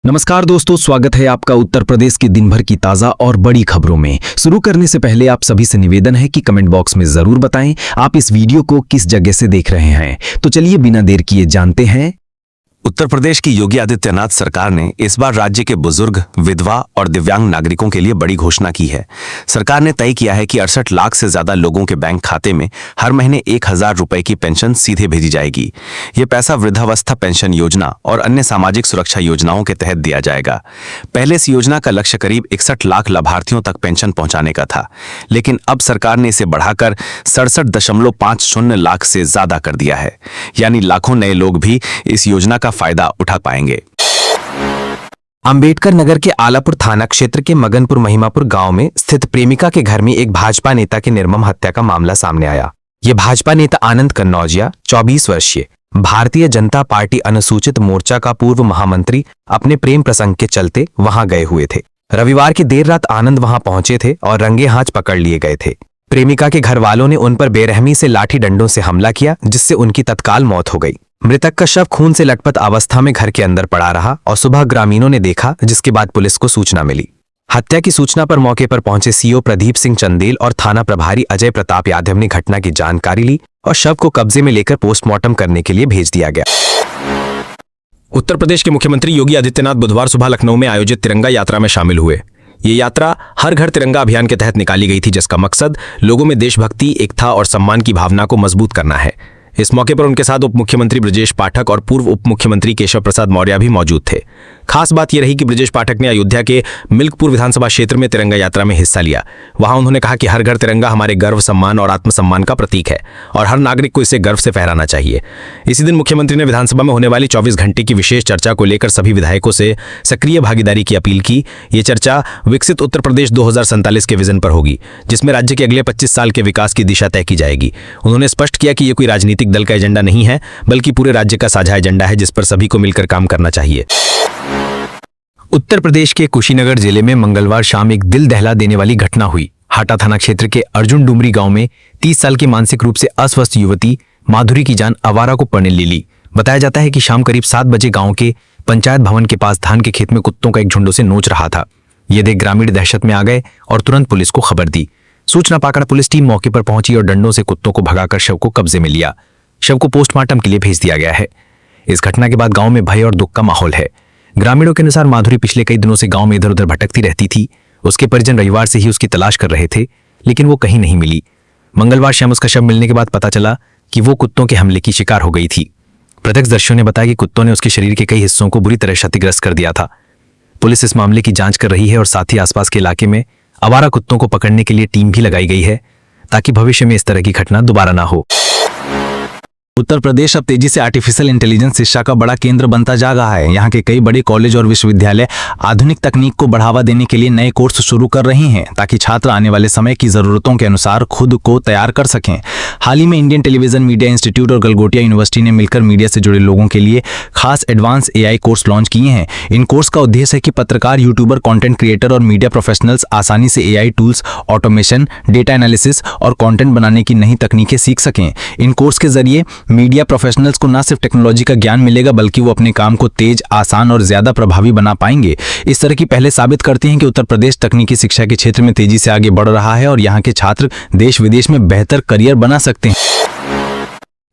नमस्कार दोस्तों, स्वागत है आपका उत्तर प्रदेश की दिन भर की ताजा और बड़ी खबरों में। शुरू करने से पहले आप सभी से निवेदन है कि कमेंट बॉक्स में जरूर बताएं आप इस वीडियो को किस जगह से देख रहे हैं। तो चलिए बिना देर किए जानते हैं। उत्तर प्रदेश की योगी आदित्यनाथ सरकार ने इस बार राज्य के बुजुर्ग, विधवा और दिव्यांग नागरिकों के लिए बड़ी घोषणा की है। सरकार ने तय किया है कि 68 लाख से ज्यादा लोगों के बैंक खाते में हर महीने 1000 रुपए की पेंशन सीधे भेजी जाएगी। ये पैसा वृद्धावस्था पेंशन योजना और अन्य सामाजिक सुरक्षा योजनाओं के तहत दिया जाएगा। पहले इस योजना का लक्ष्य करीब 61 लाख लाभार्थियों तक पेंशन पहुंचाने का था, लेकिन अब सरकार ने इसे बढ़ाकर 67.50 लाख से ज्यादा कर दिया है। यानी लाखों नए लोग भी इस योजना का फायदा उठा पाएंगे। अंबेडकर नगर के आलापुर थाना क्षेत्र के मगनपुर महिमापुर गांव में स्थित प्रेमिका के घर में एक भाजपा नेता की निर्मम हत्या का मामला सामने आया। ये भाजपा नेता आनंद कन्नौजिया, 24 वर्षीय, भारतीय जनता पार्टी अनुसूचित मोर्चा का पूर्व महामंत्री, अपने प्रेम प्रसंग के चलते वहां गए हुए थे। रविवार की देर रात आनंद वहां पहुंचे थे और रंगे हाथ पकड़ लिए गए थे। प्रेमिका के घर वालों ने उन पर बेरहमी से लाठी डंडों से हमला किया, जिससे उनकी तत्काल मौत हो गई। मृतक का शव खून से लटपथ अवस्था में घर के अंदर पड़ा रहा और सुबह ग्रामीणों ने देखा, जिसके बाद पुलिस को सूचना मिली। हत्या की सूचना पर मौके पर पहुंचे सीओ प्रदीप सिंह चंदेल और थाना प्रभारी अजय प्रताप यादव ने घटना की जानकारी ली और शव को कब्जे में लेकर पोस्टमार्टम करने के लिए भेज दिया गया। उत्तर प्रदेश के मुख्यमंत्री योगी आदित्यनाथ बुधवार सुबह लखनऊ में आयोजित तिरंगा यात्रा में शामिल हुए। ये यात्रा हर घर तिरंगा अभियान के तहत निकाली गई थी, जिसका मकसद लोगों में देशभक्ति, एकता और सम्मान की भावना को मजबूत करना है। इस मौके पर उनके साथ उप मुख्यमंत्री ब्रजेश पाठक और पूर्व उप मुख्यमंत्री केशव प्रसाद मौर्य भी मौजूद थे। खास बात यह रही कि ब्रजेश पाठक ने अयोध्या के मिल्कपुर विधानसभा क्षेत्र में तिरंगा यात्रा में हिस्सा लिया। वहां उन्होंने कहा कि हर घर तिरंगा हमारे गर्व, सम्मान और आत्मसम्मान का प्रतीक है और हर नागरिक को इसे गर्व से फहराना चाहिए। इसी दिन मुख्यमंत्री ने विधानसभा में होने वाली 24 घंटे की विशेष चर्चा को लेकर सभी विधायकों से सक्रिय भागीदारी की अपील की। ये चर्चा विकसित उत्तर प्रदेश 2047 के विजन पर होगी, जिसमें राज्य के अगले 25 साल के विकास की दिशा तय की जाएगी। उन्होंने स्पष्ट किया कि ये कोई राजनीतिक दल का एजेंडा नहीं है, बल्कि पूरे राज्य का साझा एजेंडा है, जिस पर सभी को मिलकर काम करना चाहिए। उत्तर प्रदेश के कुशीनगर जिले में मंगलवार शाम एक दिल दहला देने वाली घटना हुई। हाटा थाना क्षेत्र के अर्जुन डुमरी गांव में 30 साल की मानसिक रूप से अस्वस्थ युवती माधुरी की जान आवारा को पड़ने ले ली। बताया जाता है कि शाम करीब 7 बजे गांव के पंचायत भवन के पास धान के खेत में कुत्तों का एक झुंड उसे नोच रहा था। ये देख ग्रामीण दहशत में आ गए और तुरंत पुलिस को खबर दी। सूचना पाकर पुलिस टीम मौके पर पहुंची और डंडों से कुत्तों को भगाकर शव को कब्जे में लिया। शव को पोस्टमार्टम के लिए भेज दिया गया है। इस घटना के बाद गांव में भय और दुख का माहौल है। ग्रामीणों के अनुसार माधुरी पिछले कई दिनों से गांव में इधर उधर भटकती रहती थी। उसके परिजन रविवार से ही उसकी तलाश कर रहे थे, लेकिन वो कहीं नहीं मिली। मंगलवार शाम उसका शव मिलने के बाद पता चला कि वो कुत्तों के हमले की शिकार हो गई थी। प्रत्यक्षदर्शियों ने बताया कि कुत्तों ने उसके शरीर के कई हिस्सों को बुरी तरह क्षतिग्रस्त कर दिया था। पुलिस इस मामले की जांच कर रही है और साथ ही आसपास के इलाके में आवारा कुत्तों को पकड़ने के लिए टीम भी लगाई गई है, ताकि भविष्य में इस तरह की घटना दोबारा ना हो। उत्तर प्रदेश अब तेजी से आर्टिफिशियल इंटेलिजेंस शिक्षा का बड़ा केंद्र बनता जा रहा है। यहाँ के कई बड़े कॉलेज और विश्वविद्यालय आधुनिक तकनीक को बढ़ावा देने के लिए नए कोर्स शुरू कर रहे हैं, ताकि छात्र आने वाले समय की जरूरतों के अनुसार खुद को तैयार कर सकें। हाल ही में इंडियन टेलीविजन मीडिया इंस्टीट्यूट और गलगोटिया यूनिवर्सिटी ने मिलकर मीडिया से जुड़े लोगों के लिए खास एडवांस AI कोर्स लॉन्च किए हैं। इन कोर्स का उद्देश्य है कि पत्रकार, यूट्यूबर, कॉन्टेंट क्रिएटर और मीडिया प्रोफेशनल्स आसानी से AI tools, automation, data analysis और कॉन्टेंट बनाने की नई तकनीकें सीख सकें। इन कोर्स के जरिए मीडिया प्रोफेशनल्स को न सिर्फ टेक्नोलॉजी का ज्ञान मिलेगा, बल्कि वो अपने काम को तेज, आसान और ज्यादा प्रभावी बना पाएंगे। इस तरह की पहले साबित करते हैं कि उत्तर प्रदेश तकनीकी शिक्षा के क्षेत्र में तेजी से आगे बढ़ रहा है और यहाँ के छात्र देश विदेश में बेहतर करियर बना सकते हैं।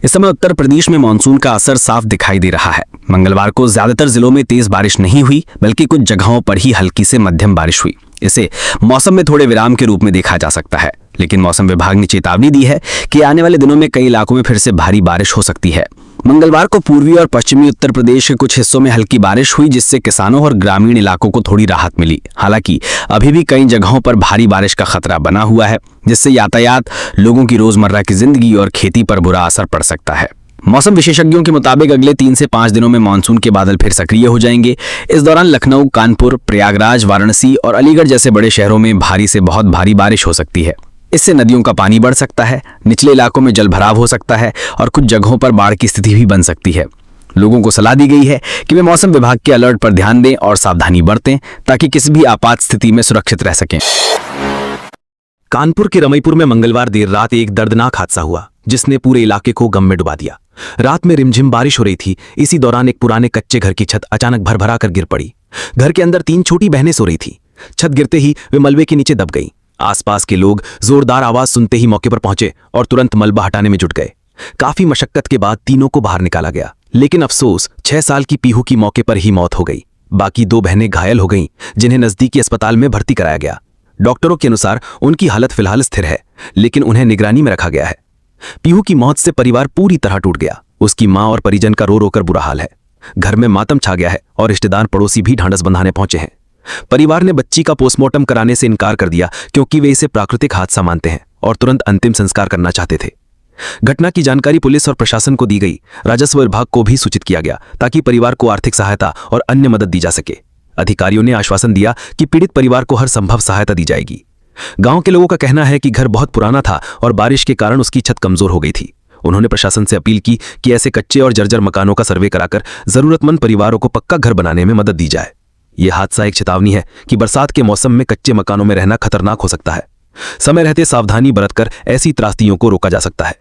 इस समय उत्तर प्रदेश में मानसून का असर साफ दिखाई दे रहा है। मंगलवार को ज्यादातर जिलों में तेज बारिश नहीं हुई, बल्कि कुछ जगहों पर ही हल्की से मध्यम बारिश हुई। इसे मौसम में थोड़े विराम के रूप में देखा जा सकता है, लेकिन मौसम विभाग ने चेतावनी दी है कि आने वाले दिनों में कई इलाकों में फिर से भारी बारिश हो सकती है। मंगलवार को पूर्वी और पश्चिमी उत्तर प्रदेश के कुछ हिस्सों में हल्की बारिश हुई, जिससे किसानों और ग्रामीण इलाकों को थोड़ी राहत मिली। हालांकि अभी भी कई जगहों पर भारी बारिश का खतरा बना हुआ है, जिससे यातायात, लोगों की रोजमर्रा की जिंदगी और खेती पर बुरा असर पड़ सकता है। मौसम विशेषज्ञों के मुताबिक अगले 3 से 5 दिनों में मानसून के बादल फिर सक्रिय हो जाएंगे। इस दौरान लखनऊ, कानपुर, प्रयागराज, वाराणसी और अलीगढ़ जैसे बड़े शहरों में भारी से बहुत भारी बारिश हो सकती है। इससे नदियों का पानी बढ़ सकता है, निचले इलाकों में जलभराव हो सकता है और कुछ जगहों पर बाढ़ की स्थिति भी बन सकती है। लोगों को सलाह दी गई है कि वे मौसम विभाग के अलर्ट पर ध्यान दें और सावधानी बरतें, ताकि किसी भी आपात स्थिति में सुरक्षित रह सकें। कानपुर के रमईपुर में मंगलवार देर रात एक दर्दनाक हादसा हुआ, जिसने पूरे इलाके को गम में डुबा दिया। रात में रिमझिम बारिश हो रही थी। इसी दौरान एक पुराने कच्चे घर की छत अचानक भरभरा कर गिर पड़ी। घर के अंदर 3 छोटी बहनें सो रही थी। छत गिरते ही वे मलबे के नीचे दब गईं। आसपास के लोग जोरदार आवाज सुनते ही मौके पर पहुंचे और तुरंत मलबा हटाने में जुट गए। काफी मशक्कत के बाद तीनों को बाहर निकाला गया, लेकिन अफसोस 6 साल की पीहू की मौके पर ही मौत हो गई। बाकी 2 बहनें घायल हो गईं, जिन्हें नजदीकी अस्पताल में भर्ती कराया गया। डॉक्टरों के अनुसार उनकी हालत फिलहाल स्थिर है, लेकिन उन्हें निगरानी में रखा गया है। पीहू की मौत से परिवार पूरी तरह टूट गया। उसकी मां और परिजन का रो रोकर बुरा हाल है। घर में मातम छा गया है और रिश्तेदार पड़ोसी भी ढांढस बंधाने पहुंचे हैं। परिवार ने बच्ची का पोस्टमार्टम कराने से इनकार कर दिया, क्योंकि वे इसे प्राकृतिक हादसा मानते हैं और तुरंत अंतिम संस्कार करना चाहते थे। घटना की जानकारी पुलिस और प्रशासन को दी गई। राजस्व विभाग को भी सूचित किया गया, ताकि परिवार को आर्थिक सहायता और अन्य मदद दी जा सके। अधिकारियों ने आश्वासन दिया कि पीड़ित परिवार को हर संभव सहायता दी जाएगी। गांव के लोगों का कहना है कि घर बहुत पुराना था और बारिश के कारण उसकी छत कमजोर हो गई थी। उन्होंने प्रशासन से अपील की कि ऐसे कच्चे और जर्जर मकानों का सर्वे कराकर जरूरतमंद परिवारों को पक्का घर बनाने में मदद दी जाए। यह हादसा एक चेतावनी है कि बरसात के मौसम में कच्चे मकानों में रहना खतरनाक हो सकता है। समय रहते सावधानी बरतकर ऐसी त्रासदियों को रोका जा सकता है।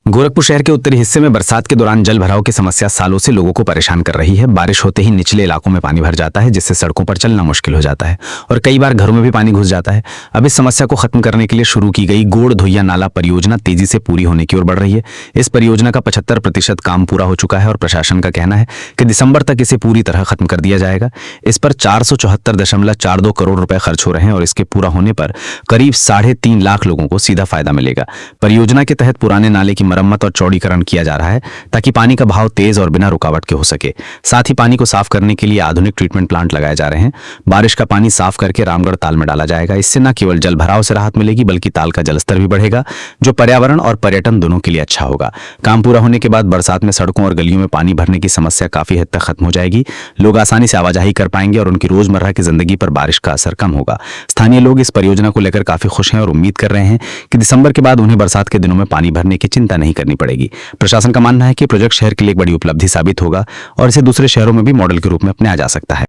गोरखपुर शहर के उत्तरी हिस्से में बरसात के दौरान जल भराव की समस्या सालों से लोगों को परेशान कर रही है। बारिश होते ही निचले इलाकों में पानी भर जाता है, जिससे सड़कों पर चलना मुश्किल हो जाता है और कई बार घरों में भी पानी घुस जाता है। अब इस समस्या को खत्म करने के लिए शुरू की गई गोड़ धोइया नाला परियोजना तेजी से पूरी होने की ओर बढ़ रही है। इस परियोजना का 75% काम पूरा हो चुका है और प्रशासन का कहना है कि दिसंबर तक इसे पूरी तरह खत्म कर दिया जाएगा। इस पर 474.42 करोड़ रुपए खर्च हो रहे हैं और इसके पूरा होने पर करीब 3.5 लाख लोगों को सीधा फायदा मिलेगा। परियोजना के तहत पुराने नाले की मरम्मत और चौड़ीकरण किया जा रहा है, ताकि पानी का बहाव तेज और बिना रुकावट के हो सके। साथ ही पानी को साफ करने के लिए आधुनिक ट्रीटमेंट प्लांट लगाए जा रहे हैं। बारिश का पानी साफ करके रामगढ़ ताल में डाला जाएगा। इससे न केवल जल भराव से राहत मिलेगी, बल्कि ताल का जलस्तर भी बढ़ेगा, जो पर्यावरण और पर्यटन दोनों के लिए अच्छा होगा। काम पूरा होने के बाद बरसात में सड़कों और गलियों में पानी भरने की समस्या काफी हद तक खत्म हो जाएगी। लोग आसानी से आवाजाही कर पाएंगे और उनकी रोजमर्रा की जिंदगी पर बारिश का असर कम होगा। स्थानीय लोग इस परियोजना को लेकर काफी खुश हैं और उम्मीद कर रहे हैं कि दिसंबर के बाद उन्हें बरसात के दिनों में पानी भरने की चिंता नहीं करनी पड़ेगी। प्रशासन का मानना है कि प्रोजेक्ट शहर के लिए एक बड़ी उपलब्धि साबित होगा और इसे दूसरे शहरों में भी मॉडल के रूप में अपनाया जा सकता है।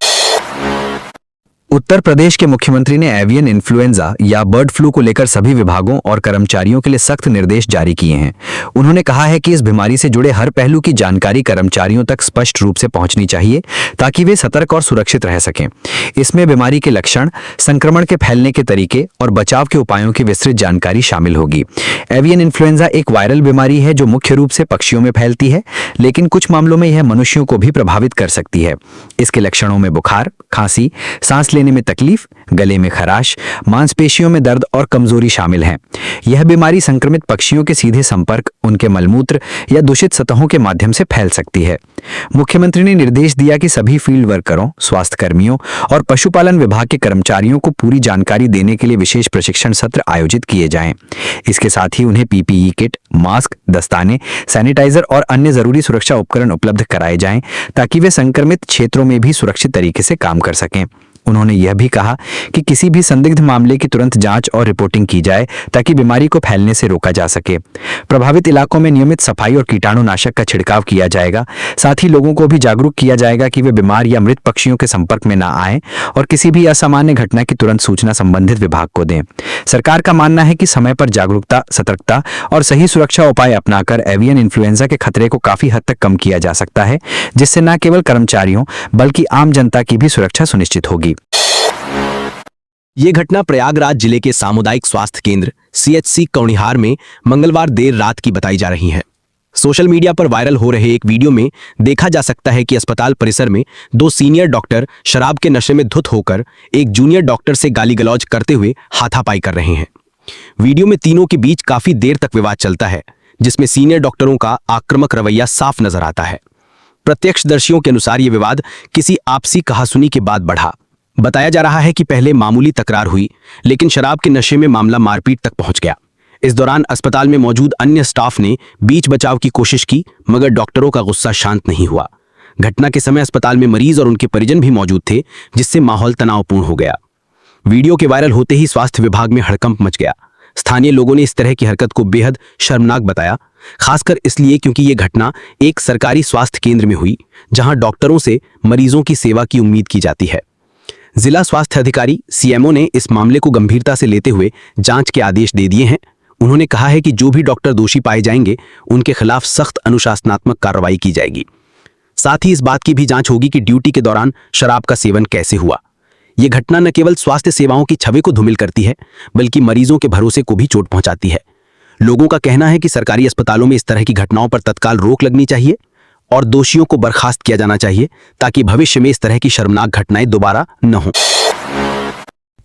उत्तर प्रदेश के मुख्यमंत्री ने एवियन इन्फ्लुएंजा या बर्ड फ्लू को लेकर सभी विभागों और कर्मचारियों के लिए सख्त निर्देश जारी किए हैं। उन्होंने कहा है कि इस बीमारी से जुड़े हर पहलू की जानकारी कर्मचारियों तक स्पष्ट रूप से पहुंचनी चाहिए, ताकि वे सतर्क और सुरक्षित रह सकें। इसमें बीमारी के लक्षण, संक्रमण के फैलने के तरीके और बचाव के उपायों की विस्तृत जानकारी शामिल होगी। एवियन इन्फ्लुएंजा एक वायरल बीमारी है जो मुख्य रूप से पक्षियों में फैलती है, लेकिन कुछ मामलों में यह मनुष्यों को भी प्रभावित कर सकती है। इसके लक्षणों में बुखार, खांसी, सांस लेने में तकलीफ, गले में खराश, मांसपेशियों में दर्द और कमजोरी शामिल हैं। यह बीमारी संक्रमित पक्षियों के सीधे संपर्क, उनके मलमूत्र या दूषित सतहों के माध्यम से फैल सकती है। मुख्यमंत्री ने निर्देश दिया कि सभी फील्ड वर्करों, स्वास्थ्य कर्मियों और पशुपालन विभाग के कर्मचारियों को पूरी जानकारी देने के लिए विशेष प्रशिक्षण सत्र आयोजित किए जाएं। इसके साथ ही उन्हें पीपीई किट, मास्क, दस्ताने, सैनिटाइजर और अन्य जरूरी सुरक्षा उपकरण उपलब्ध कराए जाएं, ताकि वे संक्रमित क्षेत्रों में भी सुरक्षित तरीके से काम कर सकें। उन्होंने यह भी कहा कि किसी भी संदिग्ध मामले की तुरंत जांच और रिपोर्टिंग की जाए, ताकि बीमारी को फैलने से रोका जा सके। प्रभावित इलाकों में नियमित सफाई और कीटाणुनाशक का छिड़काव किया जाएगा। साथ ही लोगों को भी जागरूक किया जाएगा कि वे बीमार या मृत पक्षियों के संपर्क में न आएं और किसी भी असामान्य घटना की तुरंत सूचना संबंधित विभाग को दें। सरकार का मानना है कि समय पर जागरूकता, सतर्कता और सही सुरक्षा उपाय अपनाकर एवियन इन्फ्लुएंजा के खतरे को काफी हद तक कम किया जा सकता है, जिससे न केवल कर्मचारियों बल्कि आम जनता की भी सुरक्षा सुनिश्चित होगी। ये घटना प्रयागराज जिले के सामुदायिक स्वास्थ्य केंद्र सीएचसी कौनिहार में मंगलवार देर रात की बताई जा रही है। सोशल मीडिया पर वायरल हो रहे एक वीडियो में देखा जा सकता है कि अस्पताल परिसर में 2 सीनियर डॉक्टर शराब के नशे में धुत होकर एक जूनियर डॉक्टर से गाली गलौज करते हुए हाथापाई कर रहे हैं। वीडियो में तीनों के बीच काफी देर तक विवाद चलता है, जिसमें सीनियर डॉक्टरों का आक्रामक रवैया साफ नजर आता है। प्रत्यक्षदर्शियों के अनुसार यह विवाद किसी आपसी कहासुनी के बाद बढ़ा। बताया जा रहा है कि पहले मामूली तकरार हुई, लेकिन शराब के नशे में मामला मारपीट तक पहुंच गया। इस दौरान अस्पताल में मौजूद अन्य स्टाफ ने बीच बचाव की कोशिश की, मगर डॉक्टरों का गुस्सा शांत नहीं हुआ। घटना के समय अस्पताल में मरीज और उनके परिजन भी मौजूद थे, जिससे माहौल तनावपूर्ण हो गया। वीडियो के वायरल होते ही स्वास्थ्य विभाग में हड़कंप मच गया। स्थानीय लोगों ने इस तरह की हरकत को बेहद शर्मनाक बताया, खासकर इसलिए क्योंकि ये घटना एक सरकारी स्वास्थ्य केंद्र में हुई, जहां डॉक्टरों से मरीजों की सेवा की उम्मीद की जाती है। जिला स्वास्थ्य अधिकारी सीएमओ ने इस मामले को गंभीरता से लेते हुए जांच के आदेश दे दिए हैं। उन्होंने कहा है कि जो भी डॉक्टर दोषी पाए जाएंगे, उनके खिलाफ सख्त अनुशासनात्मक कार्रवाई की जाएगी। साथ ही इस बात की भी जांच होगी कि ड्यूटी के दौरान शराब का सेवन कैसे हुआ। यह घटना न केवल स्वास्थ्य सेवाओं की छवि को धूमिल करती है, बल्कि मरीजों के भरोसे को भी चोट पहुंचाती है। लोगों का कहना है कि सरकारी अस्पतालों में इस तरह की घटनाओं पर तत्काल रोक लगनी चाहिए और दोषियों को बर्खास्त किया जाना चाहिए, ताकि भविष्य में इस तरह की शर्मनाक घटनाएं दोबारा न हों।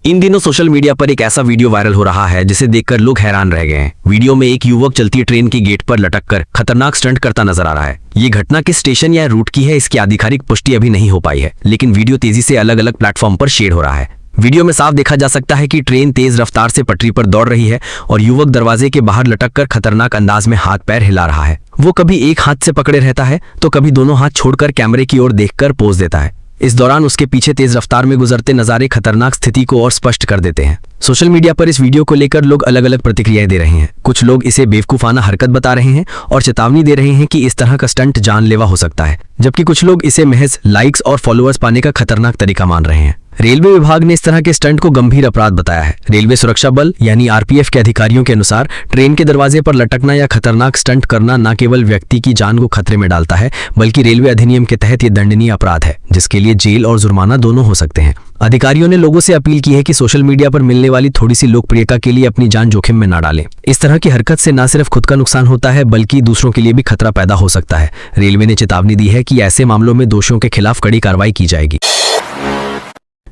इन दिनों सोशल मीडिया पर एक ऐसा वीडियो वायरल हो रहा है जिसे देखकर लोग हैरान रह गए हैं। वीडियो में एक युवक चलती ट्रेन के गेट पर लटककर खतरनाक स्टंट करता नजर आ रहा है। ये घटना किस स्टेशन या रूट की है, इसकी आधिकारिक पुष्टि अभी नहीं हो पाई है, लेकिन वीडियो तेजी से अलग अलग प्लेटफॉर्म पर शेयर हो रहा है। वीडियो में साफ देखा जा सकता है कि ट्रेन तेज रफ्तार से पटरी पर दौड़ रही है और युवक दरवाजे के बाहर लटककर खतरनाक अंदाज में हाथ पैर हिला रहा है। वो कभी एक हाथ से पकड़े रहता है तो कभी दोनों हाथ छोड़कर कैमरे की ओर देखकर पोज देता है। इस दौरान उसके पीछे तेज रफ्तार में गुजरते नजारे खतरनाक स्थिति को और स्पष्ट कर देते हैं। सोशल मीडिया पर इस वीडियो को लेकर लोग अलग अलग प्रतिक्रियाएं दे रहे हैं। कुछ लोग इसे बेवकूफाना हरकत बता रहे हैं और चेतावनी दे रहे हैं कि इस तरह का स्टंट जानलेवा हो सकता है, जबकि कुछ लोग इसे महज लाइक्स और फॉलोअर्स पाने का खतरनाक तरीका मान रहे हैं। रेलवे विभाग ने इस तरह के स्टंट को गंभीर अपराध बताया है। रेलवे सुरक्षा बल यानी आरपीएफ के अधिकारियों के अनुसार ट्रेन के दरवाजे पर लटकना या खतरनाक स्टंट करना न केवल व्यक्ति की जान को खतरे में डालता है, बल्कि रेलवे अधिनियम के तहत ये दंडनीय अपराध है, जिसके लिए जेल और जुर्माना दोनों हो सकते हैं। अधिकारियों ने लोगों से अपील की है कि सोशल मीडिया पर मिलने वाली थोड़ी सी लोकप्रियता के लिए अपनी जान जोखिम में न डालें। इस तरह की हरकत से न सिर्फ खुद का नुकसान होता है, बल्कि दूसरों के लिए भी खतरा पैदा हो सकता है। रेलवे ने चेतावनी दी है कि ऐसे मामलों में दोषियों के खिलाफ कड़ी कार्रवाई की जाएगी।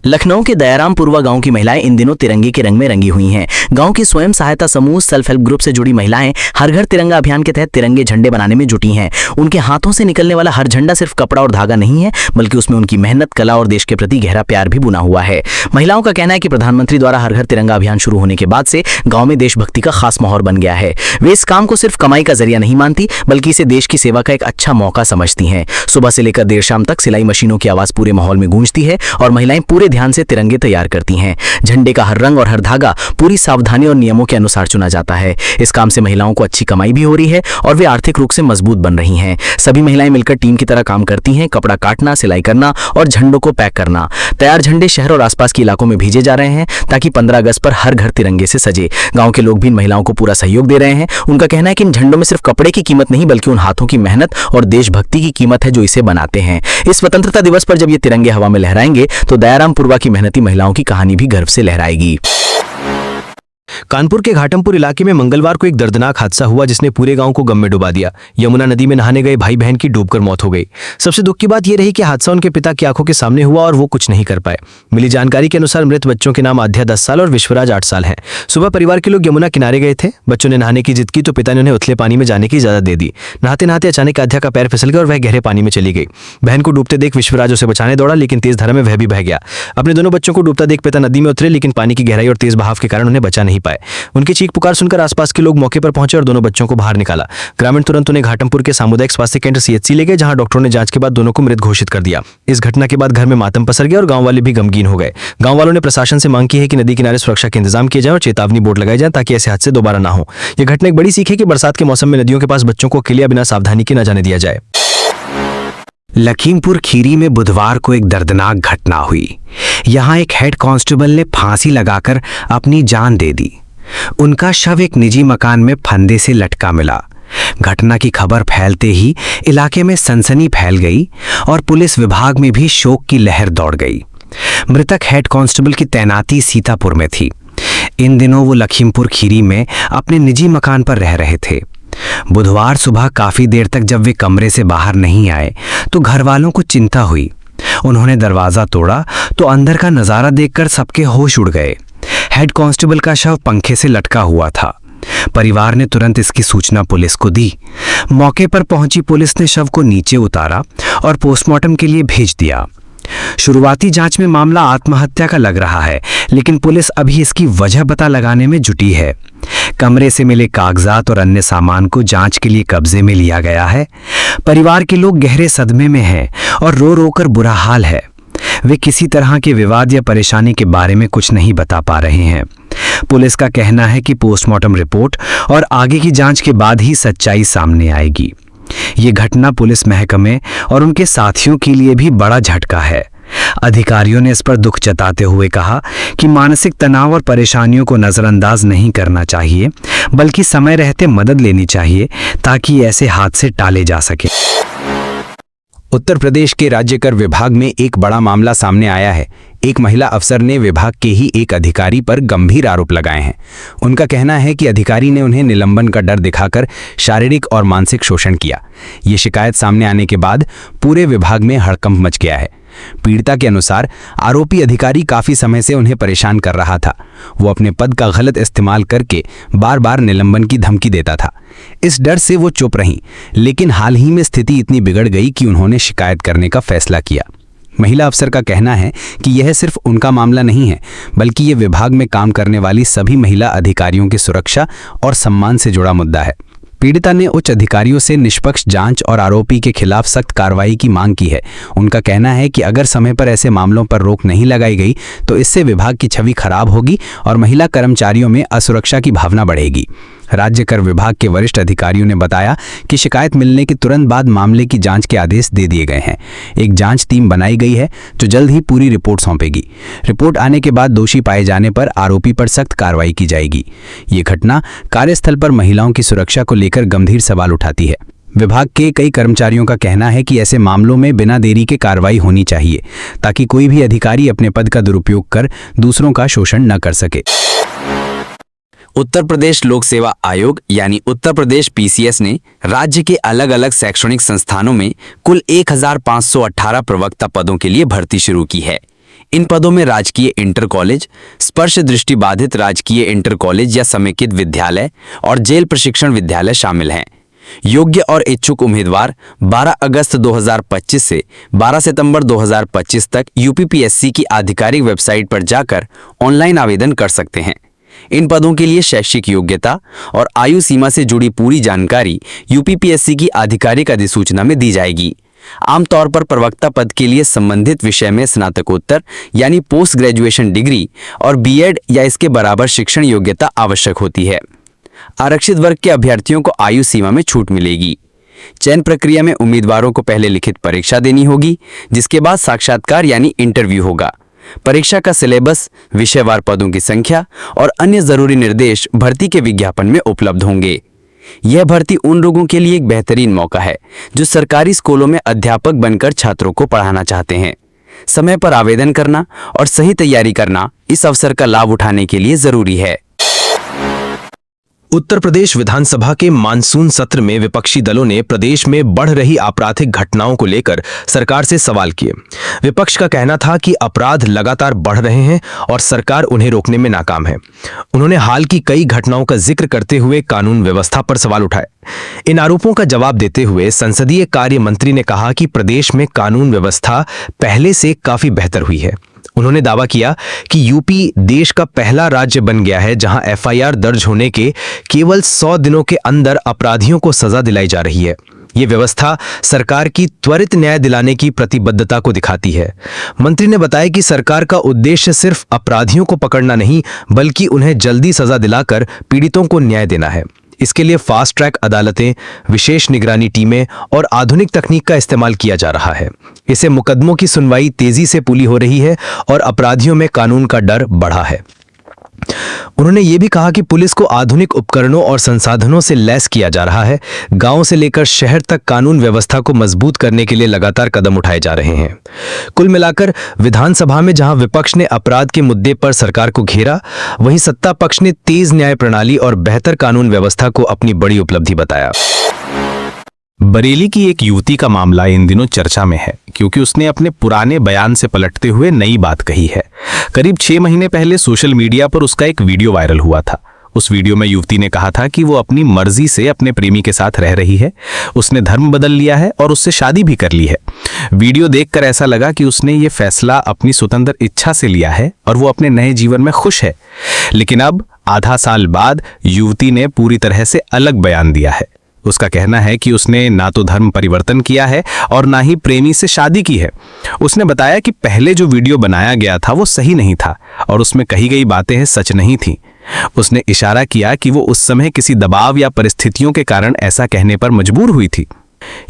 लखनऊ के दयारामपुरवा गांव की महिलाएं इन दिनों तिरंगे के रंग में रंगी हुई हैं। गांव की स्वयं सहायता समूह सेल्फ हेल्प ग्रुप से जुड़ी महिलाएं हर घर तिरंगा अभियान के तहत तिरंगे झंडे बनाने में जुटी हैं। उनके हाथों से निकलने वाला हर झंडा सिर्फ कपड़ा और धागा नहीं है, बल्कि उसमें उनकी मेहनत, कला और देश के प्रति गहरा प्यार भी बुना हुआ है। महिलाओं का कहना है कि प्रधानमंत्री द्वारा हर घर तिरंगा अभियान शुरू होने के बाद से गाँव में देशभक्ति का खास माहौल बन गया है। वे इस काम को सिर्फ कमाई का जरिया नहीं मानती, बल्कि इसे देश की सेवा का एक अच्छा मौका समझती हैं। सुबह से लेकर देर शाम तक सिलाई मशीनों की आवाज पूरे माहौल में गूंजती है और महिलाएं पूरे ध्यान से तिरंगे तैयार करती हैं। झंडे का हर रंग और हर धागा पूरी सावधानी और नियमों के अनुसार चुना जाता है। इस काम से महिलाओं को अच्छी कमाई भी हो रही है और वे आर्थिक रूप से मजबूत बन रही हैं। सभी महिलाएं मिलकर टीम की तरह काम करती हैं, कपड़ा काटना, सिलाई करना और झंडों को पैक करना। तैयार झंडे शहर और आसपास के इलाकों में भेजे जा रहे हैं ताकि 15 अगस्त पर हर घर तिरंगे से सजे। गांव के लोग भी इन महिलाओं को पूरा सहयोग दे रहे हैं। उनका कहना है कि इन झंडों में सिर्फ कपड़े की कीमत नहीं, बल्कि उन हाथों की मेहनत और देशभक्ति की कीमत है जो इसे बनाते हैं। इस स्वतंत्रता दिवस पर जब ये तिरंगे हवा में लहराएंगे तो दयारामपुरवा की मेहनती महिलाओं की कहानी भी गर्व से लहराएगी। कानपुर के घाटमपुर इलाके में मंगलवार को एक दर्दनाक हादसा हुआ जिसने पूरे गांव को गम में डुबा दिया। यमुना नदी में नहाने गए भाई बहन की डूबकर मौत हो गई। सबसे दुख की बात यह रही कि हादसा उनके पिता की आंखों के सामने हुआ और वो कुछ नहीं कर पाए। मिली जानकारी के अनुसार मृत बच्चों के नाम आध्या 10 साल और विश्वराज 8 साल हैं। सुबह परिवार के लोग यमुना किनारे गए थे। बच्चों ने नहाने की जिद की तो पिता ने उन्हें उथले पानी में जाने की इजाजत दे दी। नहाते नहाते अचानक आध्या का पैर फिसल गया और वह गहरे पानी में चली गई। बहन को डूबते देख विश्वराज उसे बचाने दौड़ा, लेकिन तेज धारा में वह भी बह गया। अपने दोनों बच्चों को डूबता देख पिता नदी में उतरे, लेकिन पानी की गहराई और तेज बहाव के कारण उन्हें बचा नहीं पाए। उनकी चीख पुकार सुनकर आसपास के लोग मौके पर पहुंचे और दोनों बच्चों को बाहर निकाला। ग्रामीण तुरंत उन्हें घाटमपुर के सामुदायिक स्वास्थ्य केंद्र सीएचसी ले गए, जहां डॉक्टरों ने जांच के बाद दोनों को मृत घोषित कर दिया। इस घटना के बाद घर में मातम पसर गया और गांव वाले भी गमगीन हो गए। गांव वालों ने प्रशासन से मांग की है कि नदी किनारे सुरक्षा के इंतजाम किए जाए और चेतावनी बोर्ड लगाए जाए ताकि ऐसे हादसे दोबारा ना हो। यह घटना एक बड़ी सीख है कि बरसात के मौसम में नदियों के पास बच्चों को अकेले बिना सावधानी के न जाने दिया जाए। लखीमपुर खीरी में बुधवार को एक दर्दनाक घटना हुई। यहां एक हेड कांस्टेबल ने फांसी लगाकर अपनी जान दे दी। उनका शव एक निजी मकान में फंदे से लटका मिला। घटना की खबर फैलते ही इलाके में सनसनी फैल गई और पुलिस विभाग में भी शोक की लहर दौड़ गई। मृतक हेड कांस्टेबल की तैनाती सीतापुर में थी। इन दिनों वो लखीमपुर खीरी में अपने निजी मकान पर रह रहे थे। बुधवार सुबह काफी देर तक जब वे कमरे से बाहर नहीं आए तो घर वालों को चिंता हुई। उन्होंने दरवाजा तोड़ा तो अंदर का नजारा देखकर सबके होश उड़ गए। हेड कांस्टेबल का शव पंखे से लटका हुआ था। परिवार ने तुरंत इसकी सूचना पुलिस को दी। मौके पर पहुंची पुलिस ने शव को नीचे उतारा और पोस्टमार्टम के लिए भेज दिया। शुरुआती जांच में मामला आत्महत्या का लग रहा है, लेकिन पुलिस अभी इसकी वजह पता लगाने में जुटी है। कमरे से मिले कागजात और अन्य सामान को जांच के लिए कब्जे में लिया गया है। परिवार के लोग गहरे सदमे में हैं और रो रो कर बुरा हाल है। वे किसी तरह के विवाद या परेशानी के बारे में कुछ नहीं बता पा रहे हैं। पुलिस का कहना है कि पोस्टमार्टम रिपोर्ट और आगे की जांच के बाद ही सच्चाई सामने आएगी। ये घटना पुलिस महकमे और उनके साथियों के लिए भी बड़ा झटका है। अधिकारियों ने इस पर दुख जताते हुए कहा कि मानसिक तनाव और परेशानियों को नजरअंदाज नहीं करना चाहिए, बल्कि समय रहते मदद लेनी चाहिए ताकि ऐसे हादसे टाले जा सके। उत्तर प्रदेश के राज्य कर विभाग में एक बड़ा मामला सामने आया है। एक महिला अफसर ने विभाग के ही एक अधिकारी पर गंभीर आरोप लगाए हैं। उनका कहना है कि अधिकारी ने उन्हें निलंबन का डर दिखाकर शारीरिक और मानसिक शोषण किया। ये शिकायत सामने आने के बाद पूरे विभाग में हड़कंप मच गया है। पीड़िता के अनुसार आरोपी अधिकारी काफी समय से उन्हें परेशान कर रहा था। वो अपने पद का गलत इस्तेमाल करके बार बार निलंबन की धमकी देता था। इस डर से वो चुप रहीं, लेकिन हाल ही में स्थिति इतनी बिगड़ गई कि उन्होंने शिकायत करने का फैसला किया। महिला अफसर का कहना है कि यह सिर्फ उनका मामला नहीं है, बल्कि ये विभाग में काम करने वाली सभी महिला अधिकारियों की सुरक्षा और सम्मान से जुड़ा मुद्दा है। पीड़िता ने उच्च अधिकारियों से निष्पक्ष जांच और आरोपी के खिलाफ सख्त कार्रवाई की मांग की है। उनका कहना है कि अगर समय पर ऐसे मामलों पर रोक नहीं लगाई गई तो इससे विभाग की छवि खराब होगी और महिला कर्मचारियों में असुरक्षा की भावना बढ़ेगी। राज्य कर विभाग के वरिष्ठ अधिकारियों ने बताया कि शिकायत मिलने के तुरंत बाद मामले की जांच के आदेश दे दिए गए हैं। एक जांच टीम बनाई गई है जो जल्द ही पूरी रिपोर्ट सौंपेगी। रिपोर्ट आने के बाद दोषी पाए जाने पर आरोपी पर सख्त कार्रवाई की जाएगी। ये घटना कार्यस्थल पर महिलाओं की सुरक्षा को लेकर गंभीर सवाल उठाती है। विभाग के कई कर्मचारियों का कहना है कि ऐसे मामलों में बिना देरी के कार्रवाई होनी चाहिए, ताकि कोई भी अधिकारी अपने पद का दुरुपयोग कर दूसरों का शोषण न कर सके। उत्तर प्रदेश लोक सेवा आयोग यानी उत्तर प्रदेश पीसीएस ने राज्य के अलग अलग शैक्षणिक संस्थानों में कुल 1518 प्रवक्ता पदों के लिए भर्ती शुरू की है। इन पदों में राजकीय इंटर कॉलेज, स्पर्श दृष्टिबाधित राजकीय इंटर कॉलेज या समेकित विद्यालय और जेल प्रशिक्षण विद्यालय शामिल हैं। योग्य और इच्छुक उम्मीदवार 12 अगस्त 2025 से 12 सितंबर 2025 तक यूपीपीएससी की आधिकारिक वेबसाइट पर जाकर ऑनलाइन आवेदन कर सकते हैं। इन पदों के लिए शैक्षिक योग्यता और आयु सीमा से जुड़ी पूरी जानकारी यूपीपीएससी की आधिकारिक अधिसूचना में दी जाएगी। आमतौर पर प्रवक्ता पद के लिए संबंधित विषय में स्नातकोत्तर यानी पोस्ट ग्रेजुएशन डिग्री और बीएड या इसके बराबर शिक्षण योग्यता आवश्यक होती है। आरक्षित वर्ग के अभ्यर्थियों को आयु सीमा में छूट मिलेगी। चयन प्रक्रिया में उम्मीदवारों को पहले लिखित परीक्षा देनी होगी, जिसके बाद साक्षात्कार यानी इंटरव्यू होगा। परीक्षा का सिलेबस, विषयवार पदों की संख्या और अन्य जरूरी निर्देश भर्ती के विज्ञापन में उपलब्ध होंगे। यह भर्ती उन लोगों के लिए एक बेहतरीन मौका है जो सरकारी स्कूलों में अध्यापक बनकर छात्रों को पढ़ाना चाहते हैं। समय पर आवेदन करना और सही तैयारी करना इस अवसर का लाभ उठाने के लिए जरूरी है। उत्तर प्रदेश विधानसभा के मानसून सत्र में विपक्षी दलों ने प्रदेश में बढ़ रही आपराधिक घटनाओं को लेकर सरकार से सवाल किए। विपक्ष का कहना था कि अपराध लगातार बढ़ रहे हैं और सरकार उन्हें रोकने में नाकाम है। उन्होंने हाल की कई घटनाओं का जिक्र करते हुए कानून व्यवस्था पर सवाल उठाए। इन आरोपों का जवाब देते हुए संसदीय कार्य मंत्री ने कहा कि प्रदेश में कानून व्यवस्था पहले से काफी बेहतर हुई है। उन्होंने दावा किया कि यूपी देश का पहला राज्य बन गया है जहां एफआईआर दर्ज होने के केवल 100 दिनों के अंदर अपराधियों को सजा दिलाई जा रही है। ये व्यवस्था सरकार की त्वरित न्याय दिलाने की प्रतिबद्धता को दिखाती है। मंत्री ने बताया कि सरकार का उद्देश्य सिर्फ अपराधियों को पकड़ना नहीं, बल्कि उन्हें जल्दी सजा दिलाकर पीड़ितों को न्याय देना है। इसके लिए फास्ट ट्रैक अदालतें, विशेष निगरानी टीमें और आधुनिक तकनीक का इस्तेमाल किया जा रहा है। इससे मुकदमों की सुनवाई तेजी से पूरी हो रही है और अपराधियों में कानून का डर बढ़ा है। उन्होंने ये भी कहा कि पुलिस को आधुनिक उपकरणों और संसाधनों से लैस किया जा रहा है। गांव से लेकर शहर तक कानून व्यवस्था को मजबूत करने के लिए लगातार कदम उठाए जा रहे हैं। कुल मिलाकर विधानसभा में जहां विपक्ष ने अपराध के मुद्दे पर सरकार को घेरा, वहीं सत्ता पक्ष ने तेज न्याय प्रणाली और बेहतर कानून व्यवस्था को अपनी बड़ी उपलब्धि बताया। बरेली की एक युवती का मामला इन दिनों चर्चा में है, क्योंकि उसने अपने पुराने बयान से पलटते हुए नई बात कही है। करीब 6 महीने पहले सोशल मीडिया पर उसका एक वीडियो वायरल हुआ था। उस वीडियो में युवती ने कहा था कि वो अपनी मर्जी से अपने प्रेमी के साथ रह रही है। उसने धर्म बदल लिया है और उससे शादी भी कर ली है। वीडियो देखकर ऐसा लगा कि उसने ये फैसला अपनी स्वतंत्र इच्छा से लिया है और वो अपने नए जीवन में खुश है। लेकिन अब आधा साल बाद युवती ने पूरी तरह से अलग बयान दिया है। उसका कहना है कि उसने ना तो धर्म परिवर्तन किया है और ना ही प्रेमी से शादी की है। उसने बताया कि पहले जो वीडियो बनाया गया था वो सही नहीं था और उसमें कही गई बातें सच नहीं थीं। उसने इशारा किया कि वो उस समय किसी दबाव या परिस्थितियों के कारण ऐसा कहने पर मजबूर हुई थी।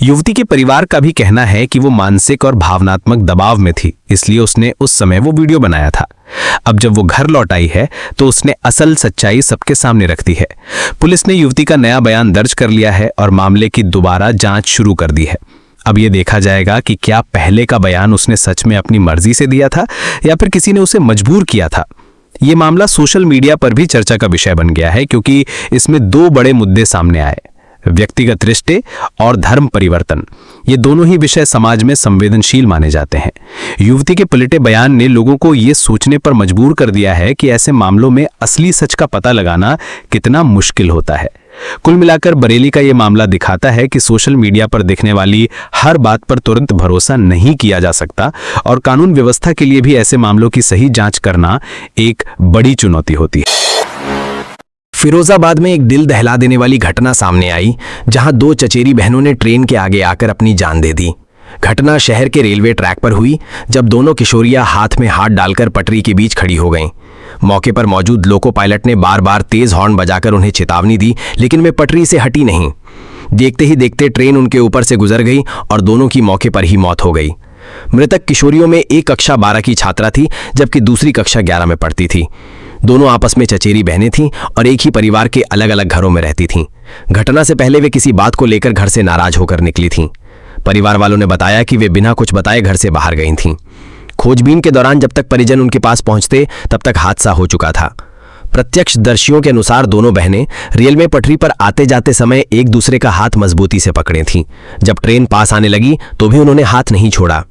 युवती के परिवार का भी कहना है कि वो मानसिक और भावनात्मक दबाव में थी, इसलिए उसने उस समय वो वीडियो बनाया था। अब जब वो घर लौट आई है तो उसने असल सच्चाई सबके सामने रख दी है। पुलिस ने युवती का नया बयान दर्ज कर लिया है और मामले की दोबारा जांच शुरू कर दी है। अब ये देखा जाएगा कि क्या पहले का बयान उसने सच में अपनी मर्जी से दिया था या फिर किसी ने उसे मजबूर किया था। ये मामला सोशल मीडिया पर भी चर्चा का विषय बन गया है क्योंकि इसमें दो बड़े मुद्दे सामने आए, व्यक्तिगत रिश्ते और धर्म परिवर्तन। ये दोनों ही विषय समाज में संवेदनशील माने जाते हैं। युवती के पलटे बयान ने लोगों को ये सोचने पर मजबूर कर दिया है कि ऐसे मामलों में असली सच का पता लगाना कितना मुश्किल होता है। कुल मिलाकर बरेली का ये मामला दिखाता है कि सोशल मीडिया पर दिखने वाली हर बात पर तुरंत भरोसा नहीं किया जा सकता और कानून व्यवस्था के लिए भी ऐसे मामलों की सही जांच करना एक बड़ी चुनौती होती है। फिरोजाबाद में एक दिल दहला देने वाली घटना सामने आई, जहां दो चचेरी बहनों ने ट्रेन के आगे आकर अपनी जान दे दी। घटना शहर के रेलवे ट्रैक पर हुई, जब दोनों किशोरियां हाथ में हाथ डालकर पटरी के बीच खड़ी हो गईं। मौके पर मौजूद लोको पायलट ने बार बार तेज हॉर्न बजाकर उन्हें चेतावनी दी, लेकिन वे पटरी से हटी नहीं। देखते ही देखते ट्रेन उनके ऊपर से गुजर गई और दोनों की मौके पर ही मौत हो गई। मृतक किशोरियों में एक कक्षा 12 की छात्रा थी, जबकि दूसरी कक्षा 11 में पढ़ती थी। दोनों आपस में चचेरी बहनें थीं और एक ही परिवार के अलग अलग घरों में रहती थीं। घटना से पहले वे किसी बात को लेकर घर से नाराज होकर निकली थीं। परिवार वालों ने बताया कि वे बिना कुछ बताए घर से बाहर गई थीं। खोजबीन के दौरान जब तक परिजन उनके पास पहुंचते तब तक हादसा हो चुका था। प्रत्यक्षदर्शियों के अनुसार दोनों बहनें रेलवे पटरी पर आते जाते समय एक दूसरे का हाथ मजबूती से पकड़े थीं। जब ट्रेन पास आने लगी तो भी उन्होंने हाथ नहीं छोड़ा।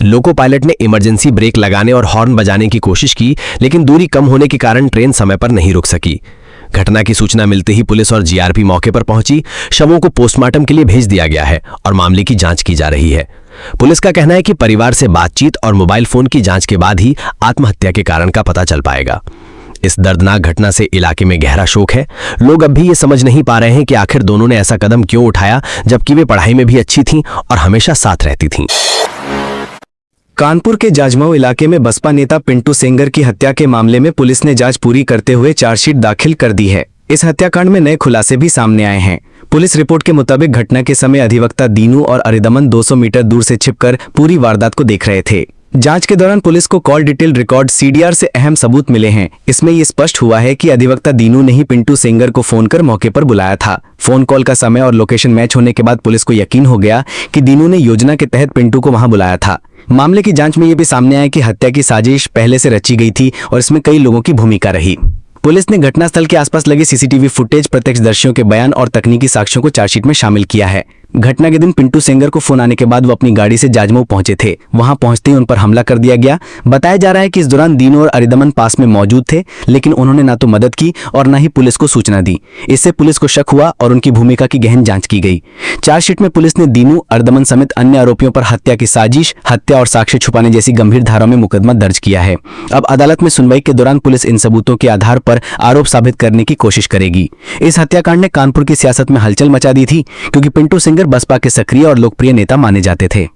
लोको पायलट ने इमरजेंसी ब्रेक लगाने और हॉर्न बजाने की कोशिश की, लेकिन दूरी कम होने के कारण ट्रेन समय पर नहीं रुक सकी। घटना की सूचना मिलते ही पुलिस और जीआरपी मौके पर पहुंची। शवों को पोस्टमार्टम के लिए भेज दिया गया है और मामले की जांच की जा रही है। पुलिस का कहना है कि परिवार से बातचीत और मोबाइल फोन की जांच के बाद ही आत्महत्या के कारण का पता चल पाएगा। इस दर्दनाक घटना से इलाके में गहरा शोक है। लोग अब भी ये समझ नहीं पा रहे हैं कि आखिर दोनों ने ऐसा कदम क्यों उठाया, जबकि वे पढ़ाई में भी अच्छी थीं और हमेशा साथ रहती थीं। कानपुर के जाजमऊ इलाके में बसपा नेता पिंटू सेंगर की हत्या के मामले में पुलिस ने जांच पूरी करते हुए चार्जशीट दाखिल कर दी है। इस हत्याकांड में नए खुलासे भी सामने आए हैं। पुलिस रिपोर्ट के मुताबिक घटना के समय अधिवक्ता दीनू और अरिदमन 200 मीटर दूर से छिपकर पूरी वारदात को देख रहे थे। जांच के दौरान पुलिस को कॉल डिटेल रिकॉर्ड सीडीआर से अहम सबूत मिले हैं। इसमें ये स्पष्ट हुआ है कि अधिवक्ता दीनू ने ही पिंटू सेंगर को फोन कर मौके पर बुलाया था। फोन कॉल का समय और लोकेशन मैच होने के बाद पुलिस को यकीन हो गया कि दीनू ने योजना के तहत पिंटू को वहां बुलाया था। मामले की जांच में यह भी सामने आया कि हत्या की साजिश पहले से रची गई थी और इसमें कई लोगों की भूमिका रही। पुलिस ने घटनास्थल के आसपास लगे सीसीटीवी फुटेज, प्रत्यक्षदर्शियों के बयान और तकनीकी साक्ष्यों को चार्जशीट में शामिल किया है। घटना के दिन पिंटू सेंगर को फोन आने के बाद वो अपनी गाड़ी से जाजमऊ पहुंचे थे। वहां पहुंचते ही उन पर हमला कर दिया गया। बताया जा रहा है कि इस दौरान दीनू और अरिदमन पास में मौजूद थे, लेकिन उन्होंने ना तो मदद की और न ही पुलिस को सूचना दी। इससे पुलिस को शक हुआ और उनकी भूमिका की गहन जांच की गई। चार्जशीट में पुलिस ने दीनू, अरिदमन समेत अन्य आरोपियों पर हत्या की साजिश, हत्या और साक्ष्य छुपाने जैसी गंभीर धाराओं में मुकदमा दर्ज किया है। अब अदालत में सुनवाई के दौरान पुलिस इन सबूतों के आधार पर आरोप साबित करने की कोशिश करेगी। इस हत्याकांड ने कानपुर की सियासत में हलचल मचा दी थी, क्योंकि पिंटू सेंगर बसपा के सक्रिय और लोकप्रिय नेता माने जाते थे।